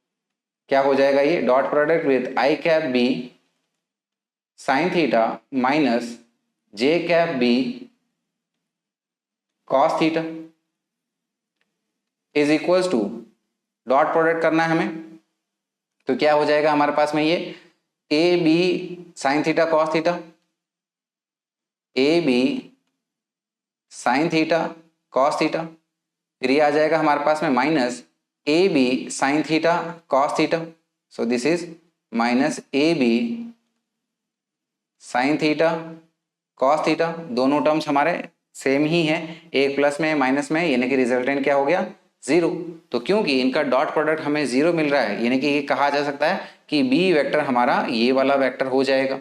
क्या हो जाएगा ये dot product with I b sine theta minus j b cos theta is equals to, dot product करना है हमें तो क्या हो जाएगा हमारे पास में ये a b sine theta cos theta, a b sine theta cos theta, फिर ये आ जाएगा हमारे पास में minus A B sine theta cos theta, so this is minus A B sine theta cos theta, दोनों टर्म्स हमारे सेम ही हैं, एक प्लस में माइनस में, यानी कि रिजल्टेंट क्या हो गया, जीरो। तो क्योंकि इनका डॉट प्रोडक्ट हमें जीरो मिल रहा है, यानी कि ये कहा जा सकता है कि बी वेक्टर हमारा ये वाला वेक्टर हो जाएगा।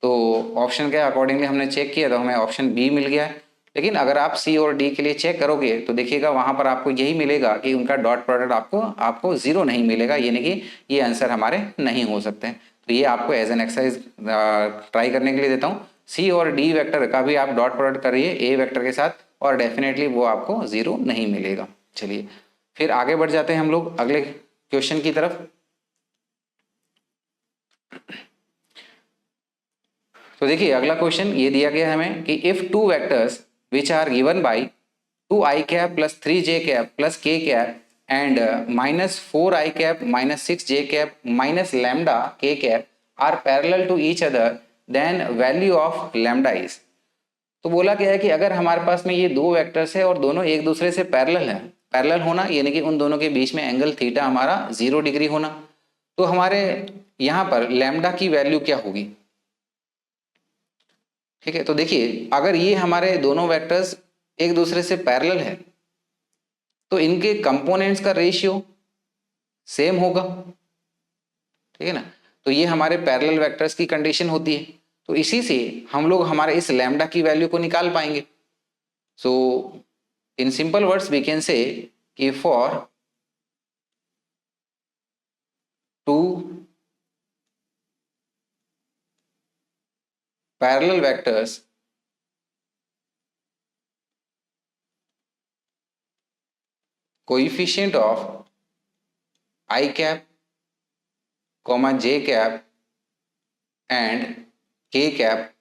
तो ऑप्शन के अकॉर्डिंगली हमने चेक किया तो हमें ऑप्शन बी मिल गया है। लेकिन अगर आप सी और डी के लिए चेक करोगे तो देखिएगा वहां पर आपको यही मिलेगा कि उनका डॉट प्रोडक्ट आपको जीरो नहीं मिलेगा, यानी कि ये आंसर हमारे नहीं हो सकते हैं। तो ये आपको एज एन एक्सरसाइज ट्राई करने के लिए देता हूँ। सी और डी वेक्टर का भी आप डॉट प्रोडक्ट करिए ए वेक्टर के साथ और डेफिनेटली वो आपको जीरो नहीं मिलेगा। चलिए फिर आगे बढ़ जाते हैं हम लोग अगले क्वेश्चन की तरफ। तो देखिए अगला क्वेश्चन ये दिया गया है हमें कि if two vectors which are given by 2i cap plus 3j cap plus k cap and minus 4i cap minus 6j cap minus lambda k cap are parallel to each other then value of lambda is. तो बोला गया है कि अगर हमारे पास में ये दो वेक्टर्स है और दोनों एक दूसरे से पैरेलल है, पैरेलल होना यानी कि उन दोनों के बीच में एंगल थीटा हमारा 0 डिग्री होना, तो हमारे यहाँ पर लैम्डा की वैल्यू क्या होगी। ठीक है, तो देखिए अगर ये हमारे दोनों वेक्टर्स एक दूसरे से पैरेलल है तो इनके कंपोनेंट्स का रेशियो सेम होगा। ठीक है ना, तो ये हमारे पैरेलल वेक्टर्स की कंडीशन होती है। तो इसी से हम लोग हमारे इस लैम्डा की वैल्यू को निकाल पाएंगे। So in simple words we can say कि for two parallel vectors coefficient of i cap comma j cap and k cap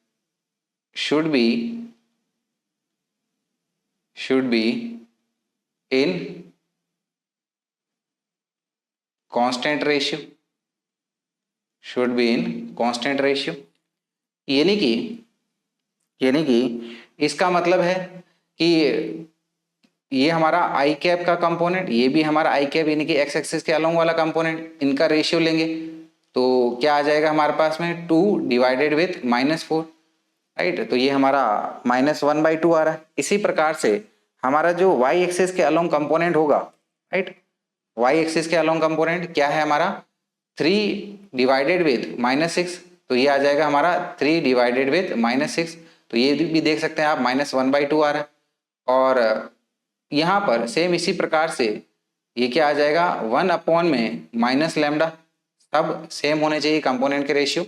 should be in constant ratio, should be in constant ratio। यानी कि इसका मतलब है कि ये हमारा आई कैप का कंपोनेंट, ये भी हमारा आई कैप यानी कि एक्स एक्सिस के अलोंग वाला कंपोनेंट, इनका रेशियो लेंगे तो क्या आ जाएगा हमारे पास में 2 डिवाइडेड विथ -4, राइट। तो ये हमारा -1/2 आ रहा है। इसी प्रकार से हमारा जो वाई एक्सिस के अलोंग कंपोनेंट होगा, राइट, वाई एक्सिस के अलोंग कंपोनेंट क्या है हमारा 3 डिवाइडेड विथ -6, तो ये आ जाएगा हमारा 3 डिवाइडेड विथ -6। तो ये भी देख सकते हैं आप -1/2 आ रहा है। और यहाँ पर सेम इसी प्रकार से ये क्या आ जाएगा 1 में माइनस लैम्डा, सब सेम होने चाहिए कंपोनेंट के रेशियो।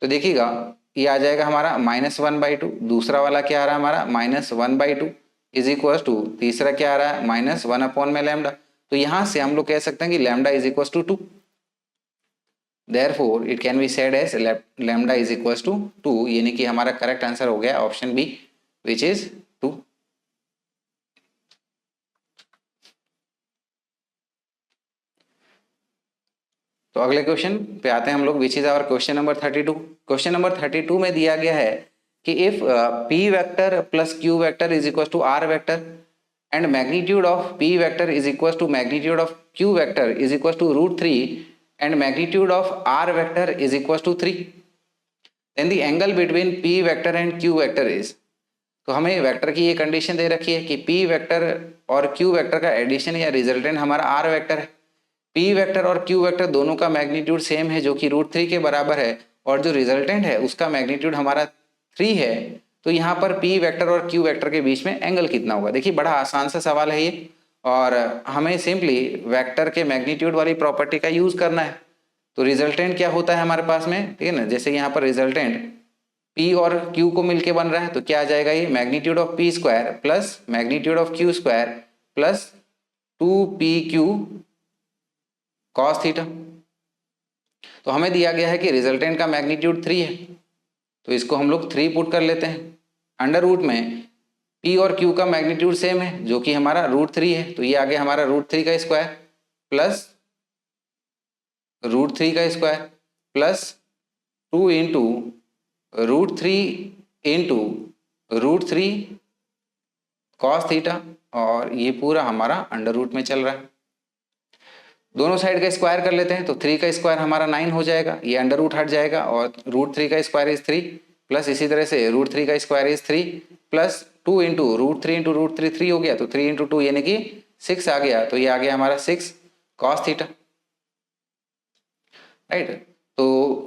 तो देखिएगा ये आ जाएगा हमारा -1/2, दूसरा वाला क्या आ रहा है हमारा -1/2 इज इक्वल टू, तीसरा क्या आ रहा है -1 में लैम्डा। तो यहाँ से हम लोग कह सकते हैं कि lambda is equal to 2, therefore it can be said as lambda is equal to 2, यानी कि हमारा करेक्ट आंसर हो गया ऑप्शन बी विच इज 2। तो अगले क्वेश्चन पे आते हैं हम लोग, which is our question number 32। Question number 32 में दिया गया है कि if P vector plus Q vector is equal to R vector and magnitude of P vector is equal to magnitude of Q vector is equal to √3 and magnitude of are vector is equal to 3, then the angle between P vector and Q vector is. तो हमें वेक्टर की ये कंडीशन दे रखी है कि पी वेक्टर और क्यू वेक्टर का एडिशन या रिजल्टेंट हमारा आर वेक्टर है। पी वेक्टर और क्यू वेक्टर दोनों का मैग्नीट्यूड सेम है जो कि √3 के बराबर है, और जो रिजल्टेंट है उसका मैग्नीट्यूड हमारा 3 है। तो यहाँ पर पी वेक्टर और क्यू वेक्टर के बीच में एंगल कितना होगा। देखिए बड़ा आसान सा सवाल है ये, और हमें सिंपली वेक्टर के मैग्नीट्यूड वाली प्रॉपर्टी का यूज करना है। तो रिजल्टेंट क्या होता है हमारे पास में, ठीक है ना, जैसे यहाँ पर रिजल्टेंट P और Q को मिलके बन रहा है तो क्या आ जाएगा ये magnitude of P square plus magnitude of Q square plus 2PQ cos theta. तो हमें दिया गया है कि रिजल्टेंट का मैग्नीट्यूड 3 है, तो इसको हम लोग 3 पुट कर लेते हैं। अंडर रूट में P और Q का मैग्नीट्यूड सेम है जो कि हमारा √3 है, तो ये आ गया हमारा √3 का स्क्वायर प्लस √3 का square plus 2 into √3 cos theta, और ये पूरा हमारा अंडर रूट में चल रहा है। दोनों साइड का स्क्वायर कर लेते हैं, तो 3 का स्क्वायर हमारा 9 हो जाएगा, ये अंडर रूट हट जाएगा और √3 का स्क्वायर इज 3 प्लस इसी तरह से √3 का square is 3 plus 2 into √3 into √3 3 हो गया, तो 3 इंटू 2 यानी कि 6 आ गया, तो ये आ गया हमारा 6 cos थीटा, राइट। तो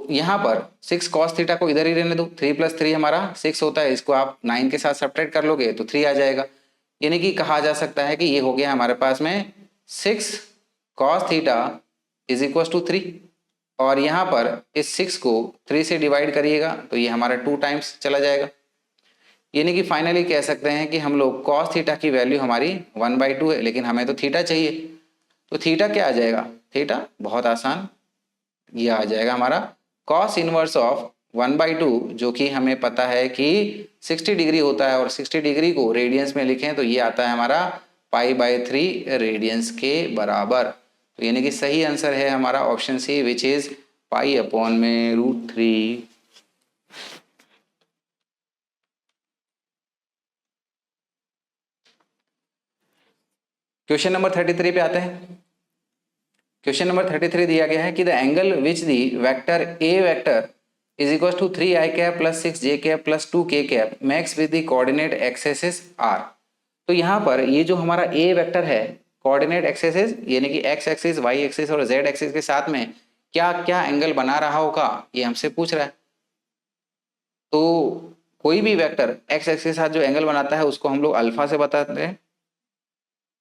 यहाँ पर 6 cos थीटा को इधर ही रहने दो, 3 + 3 हमारा 6 होता है, इसको आप 9 के साथ सब्ट्रैक्ट कर लोगे तो 3 आ जाएगा, यानी कि कहा जा सकता है कि ये हो गया हमारे पास में 6 cos theta is equal to 3, और यहाँ पर इस 6 को 3 से डिवाइड करिएगा तो ये हमारा 2 टाइम्स चला जाएगा, यानी कि फाइनली कह सकते हैं कि हम लोग cos थीटा की वैल्यू हमारी 1/2 है, लेकिन हमें तो थीटा चाहिए, तो थीटा क्या आ जाएगा, थीटा बहुत आसान, ये आ जाएगा हमारा cos इनवर्स ऑफ 1/2, जो कि हमें पता है कि 60 डिग्री होता है, और 60 डिग्री को रेडियंस में लिखें तो ये आता है हमारा π/3 रेडियंस के बराबर, तो यानी कि सही आंसर है हमारा option C which is π/√3। Question number 33 पे आते हैं। क्वेश्चन नंबर 33 दिया गया है कि the angle which the vector A vector is equal to 3i cap plus 6j cap plus 2k cap makes with the coordinate axes are. तो यहाँ पर ये जो हमारा ए वेक्टर है, कोऑर्डिनेट एक्सेस यानी कि एक्स एक्सिस, वाई एक्सिस और जेड एक्सिस के साथ में क्या क्या एंगल बना रहा होगा, ये हमसे पूछ रहा है। तो कोई भी वेक्टर एक्स एक्सिस के साथ जो एंगल बनाता है उसको हम लोग अल्फा से बताते हैं,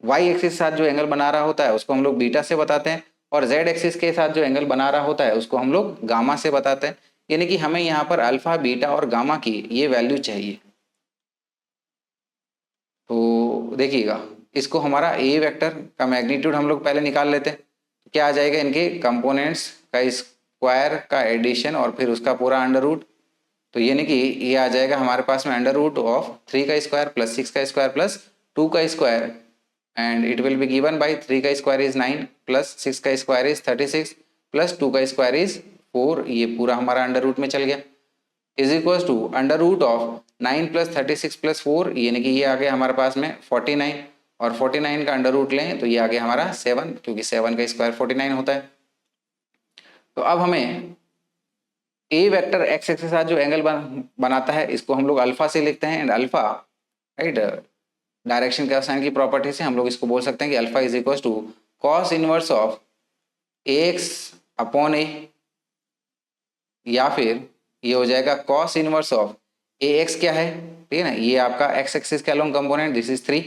वाई एक्सिस के साथ जो एंगल बना रहा होता है उसको हम लोग बीटा से बताते हैं, और जेड एक्सिस के साथ जो एंगल बना रहा होता है उसको हम लोग गामा से बताते हैं, यानी कि हमें यहाँ पर अल्फा, बीटा और गामा की ये वैल्यू चाहिए। तो देखिएगा, इसको हमारा ए वेक्टर का मैग्नीट्यूड हम लोग पहले निकाल लेते हैं, क्या आ जाएगा, इनके कंपोनेंट्स का स्क्वायर का एडिशन और फिर उसका पूरा अंडर रूट, तो यानी कि ये आ जाएगा हमारे पास में अंडर रूट ऑफ 3 का स्क्वायर प्लस 6 का स्क्वायर प्लस 2 का square, and it will be given bye 3 का स्क्वायर इज 9 प्लस 6 का स्क्वायर इज 36 प्लस 2 का स्क्वायर इज 4, ये पूरा हमारा अंडर रूट में चल गया, is equal to under root of 9 + 36 + 4, यानी कि ये आ गया हमारे पास में 49, और 49 का अंडर रूट लें तो ये आ गया हमारा 7, क्योंकि 7 का स्क्वायर 49 होता है। तो अब हमें ए वेक्टर एक्स एक्स के साथ जो एंगल बनाता है इसको हम लोग अल्फा से लिखते हैं, एंड अल्फा, राइट, डायरेक्शन का साइन की प्रॉपर्टी से हम लोग इसको बोल सकते हैं कि alpha is equal to cos inverse of X upon A, या फिर ये हो जाएगा cos inverse of A X, क्या है, ठीक है ना, ये आपका एक्स एक्सिस का long component this is 3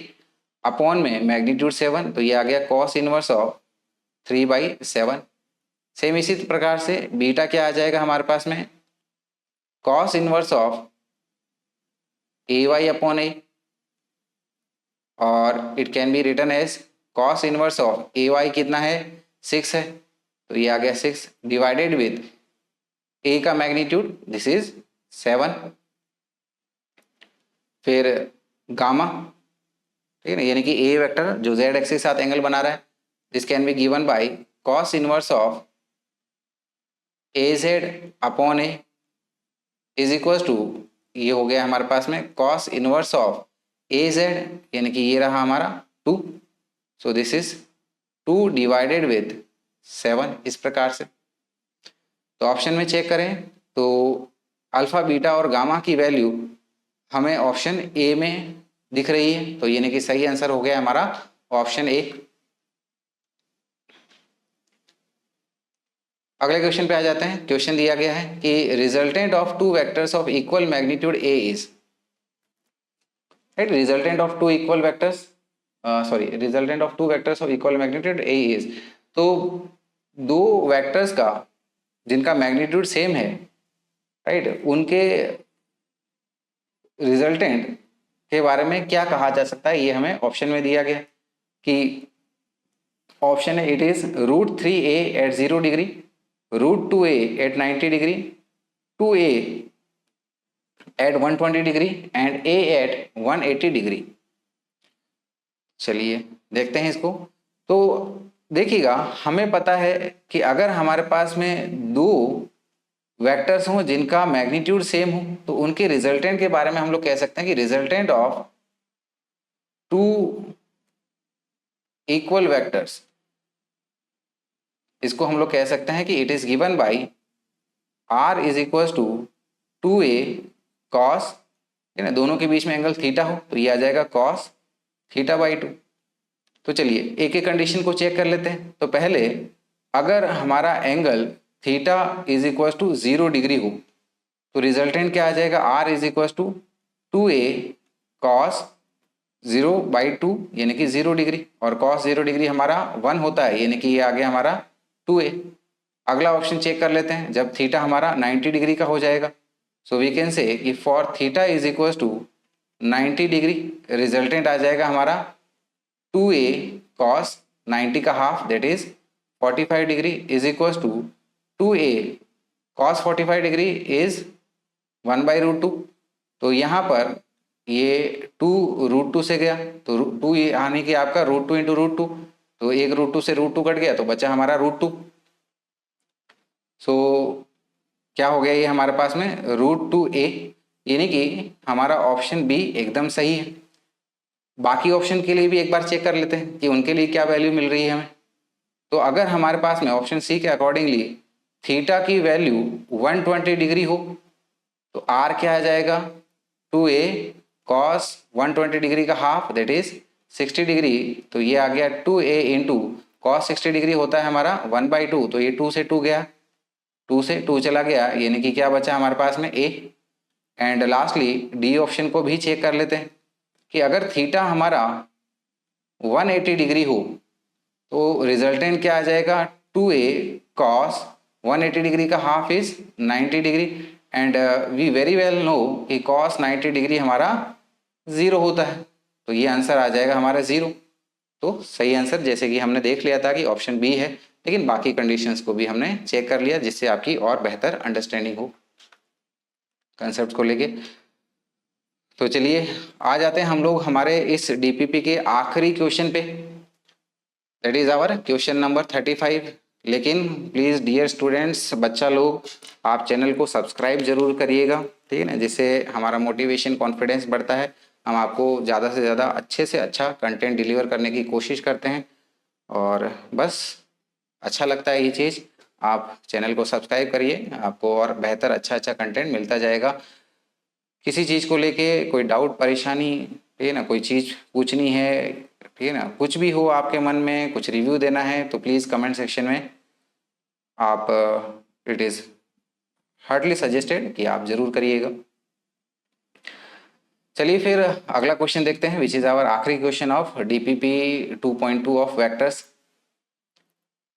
upon में मैग्नीट्यूड 7, तो ये आ गया कॉस इनवर्स ऑफ 3/7। सेम इसी प्रकार से बीटा क्या आ जाएगा हमारे पास में, cos inverse of A Y upon A, और it can be written as cos inverse of A Y कितना है, 6 है, तो ये आ गया 6 डिवाइडेड विद ए का मैग्नीट्यूड दिस इज 7, फिर गामा, ठीक है ना, यानी कि ए वेक्टर जो जेड एक्सिस के साथ एंगल बना रहा है, this can be given by cos inverse of a z upon a is equal to, ये हो गया हमारे पास में cos inverse of a z, यानी कि ये रहा हमारा 2, so this is 2 divided with 7, इस प्रकार से। तो ऑप्शन में चेक करें तो अल्फा, बीटा और गामा की वैल्यू हमें ऑप्शन ए में दिख रही है, तो यानी कि सही आंसर हो गया हमारा ऑप्शन ए। अगले क्वेश्चन पे आ जाते हैं। क्वेश्चन दिया गया है कि resultant of 2 vectors of equal magnitude A is, right, resultant of 2 equal vectors, sorry, resultant of 2 vectors of equal magnitude A is, तो दो वेक्टर्स का जिनका मैग्नीट्यूड सेम है, राइट, उनके रिजल्टेंट के बारे में क्या कहा जा सकता है, ये हमें ऑप्शन में दिया गया कि ऑप्शन है it is √3a at 0 degree, √2a at 90 degree, 2a at 120 degree and a at 180 degree. चलिए देखते हैं इसको। तो देखिएगा, हमें पता है कि अगर हमारे पास में दो वेक्टर्स हों जिनका मैग्नीट्यूड सेम हो तो उनके रिजल्टेंट के बारे में हम लोग कह सकते हैं कि रिजल्टेंट ऑफ 2 इक्वल वेक्टर्स इसको हम लोग कह सकते हैं कि it is given by r is equal to 2a cos, है ना, दोनों के बीच में एंगल थीटा हो तो ये आ जाएगा cos थीटा बाई 2। तो चलिए एक एक कंडीशन को चेक कर लेते हैं। तो पहले अगर हमारा angle theta is equal to 0 degree हो तो रिजल्टेंट क्या आ जाएगा, r is equal to 2a cos 0/2 यानी कि 0 डिग्री, और cos 0 डिग्री हमारा 1 होता है यानी कि ये आ गया हमारा 2a। अगला ऑप्शन चेक कर लेते हैं, जब थीटा हमारा 90 डिग्री का हो जाएगा, सो वी कैन से कि for theta is equal to 90 degree, resultant आ जाएगा हमारा 2a cos 90 का half that is 45 degree is equal to 2a cos 45 degree is 1/√2। तो यहाँ पर ये 2√2 से गया तो 2 यानी कि आपका √2 इंटू √2, तो एक √2 से √2 कट गया तो बचा हमारा √2। सो क्या हो गया ये हमारे पास में √2a, यानी कि हमारा ऑप्शन बी एकदम सही है। बाकी ऑप्शन के लिए भी एक बार चेक कर लेते हैं कि उनके लिए क्या वैल्यू मिल रही है हमें। तो अगर हमारे पास में ऑप्शन सी के अकॉर्डिंगली थीटा की वैल्यू 120 डिग्री हो तो आर क्या आ जाएगा, 2a cos 120 डिग्री का हाफ दैट इज 60 डिग्री, तो ये आ गया 2a इंटू कॉस 60 डिग्री होता है हमारा 1/2, तो ये 2 से 2 गया, 2 से 2 चला गया यानी कि क्या बचा हमारे पास में a। And lastly D option को भी चेक कर लेते हैं कि अगर थीटा हमारा 180 डिग्री हो तो रिजल्टेंट क्या आ जाएगा, 2a cos 180 डिग्री का half is 90 degree, and we very well know कि cos 90 डिग्री हमारा 0 होता है, तो ये आंसर आ जाएगा हमारा 0। तो सही आंसर जैसे कि हमने देख लिया था कि ऑप्शन बी है, लेकिन बाकी कंडीशंस को भी हमने चेक कर लिया जिससे आपकी और बेहतर अंडरस्टैंडिंग हो कंसेप्ट को लेके। तो चलिए आ जाते हैं हम लोग हमारे इस डीपीपी के आखिरी क्वेश्चन पे, that is our question number 35। लेकिन प्लीज डियर स्टूडेंट्स, बच्चा लोग आप चैनल को सब्सक्राइब जरूर करिएगा, ठीक है ना, जिससे हमारा मोटिवेशन कॉन्फिडेंस बढ़ता है। हम आपको ज़्यादा से ज़्यादा अच्छे से अच्छा कंटेंट डिलीवर करने की कोशिश करते हैं और बस अच्छा लगता है ये चीज़। आप चैनल को सब्सक्राइब करिए, आपको और बेहतर अच्छा अच्छा कंटेंट मिलता जाएगा। किसी चीज़ को लेके कोई डाउट परेशानी, ठीक है ना, कोई चीज़ पूछनी है, ठीक है ना, कुछ भी हो आपके मन में, कुछ रिव्यू देना है तो प्लीज़ कमेंट सेक्शन में आप इट इज़ हार्डली सजेस्टेड कि आप ज़रूर करिएगा। चलिए फिर अगला क्वेश्चन देखते हैं, विच इज़ आवर आखिरी question of DPP 2.2 of vectors,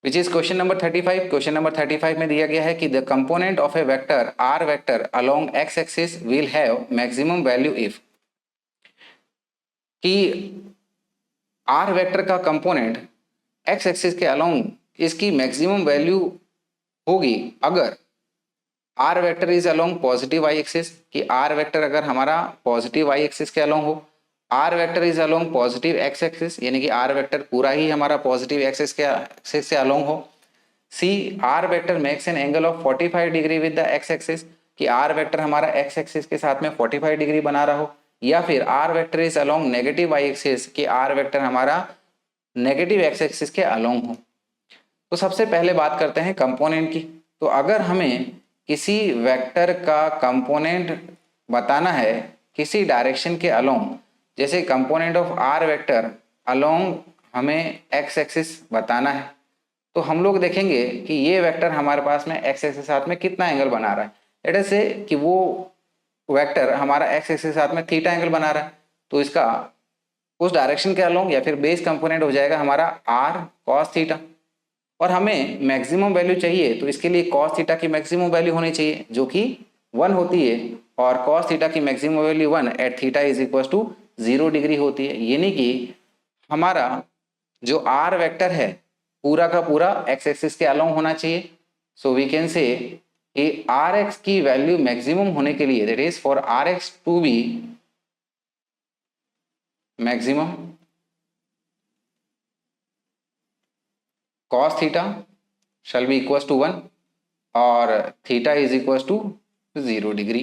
which is question number 35। Question number 35 में दिया गया है कि the component of A vector r vector along x axis will have maximum value if, कि आर वेक्टर का कंपोनेंट एक्स एक्सिस के अलोंग इसकी मैक्सिमम वैल्यू होगी अगर r vector is along positive y axis, कि आर वेक्टर अगर हमारा पॉजिटिव वाई एक्सिस के अलोंग हो, r vector is along positive x axis यानी कि आर वेक्टर पूरा ही हमारा पॉजिटिव एक्सिस से अलोंग हो, c r vector makes an angle of 45 degree with the x axis, कि आर वेक्टर हमारा एक्स एक्सिस के साथ में 45 डिग्री बना रहा हो, या फिर r vector is along negative y axis, कि आर वेक्टर हमारा नेगेटिव एक्स एक्सिस के अलोंग हो। तो सबसे पहले बात करते हैं कंपोनेंट की। तो अगर हमें किसी वेक्टर का कंपोनेंट बताना है किसी डायरेक्शन के अलोंग, जैसे component of are vector along हमें एक्स एक्सिस बताना है, तो हम लोग देखेंगे कि ये वेक्टर हमारे पास में एक्स एक्सिस के साथ में कितना एंगल बना रहा है। लेट अस से कि वो वेक्टर हमारा एक्स एक्सिस के साथ में थीटा एंगल बना रहा है, तो इसका उस डायरेक्शन के अलोंग या फिर बेस कंपोनेंट हो जाएगा हमारा आर कॉस थीटा, और हमें मैक्सिमम वैल्यू चाहिए तो इसके लिए कॉस थीटा की मैक्सिमम वैल्यू होनी चाहिए जो कि 1 होती है, और कॉस थीटा की maximum value 1 at theta is equal to 0 degree होती है, यानी कि हमारा जो आर वेक्टर है पूरा का पूरा एक्स एक्सिस के अलोंग होना चाहिए। सो वी कैन से कि आर एक्स की वैल्यू मैक्सिमम होने के लिए, that is for r x to be maximum, cos थीटा shall be equals to 1 और थीटा इज इक्वल्स टू 0 डिग्री।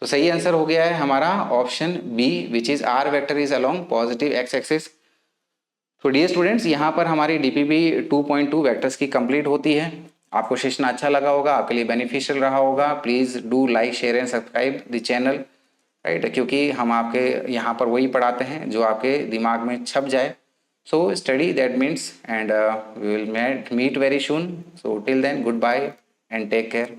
तो सही आंसर हो गया है हमारा option B, which is r vector is along positive x axis. तो डियर स्टूडेंट्स, यहाँ पर हमारी DPP 2.2 वेक्टर्स की कंप्लीट होती है। आपको सेशन अच्छा लगा होगा, आपके लिए बेनिफिशियल रहा होगा। Please do like, share and subscribe the channel, right, क्योंकि हम आपके यहाँ पर वही पढ़ाते हैं जो आपके दिमाग में छप जाए। So study that means, and we will meet very soon. So till then, good bye and take care.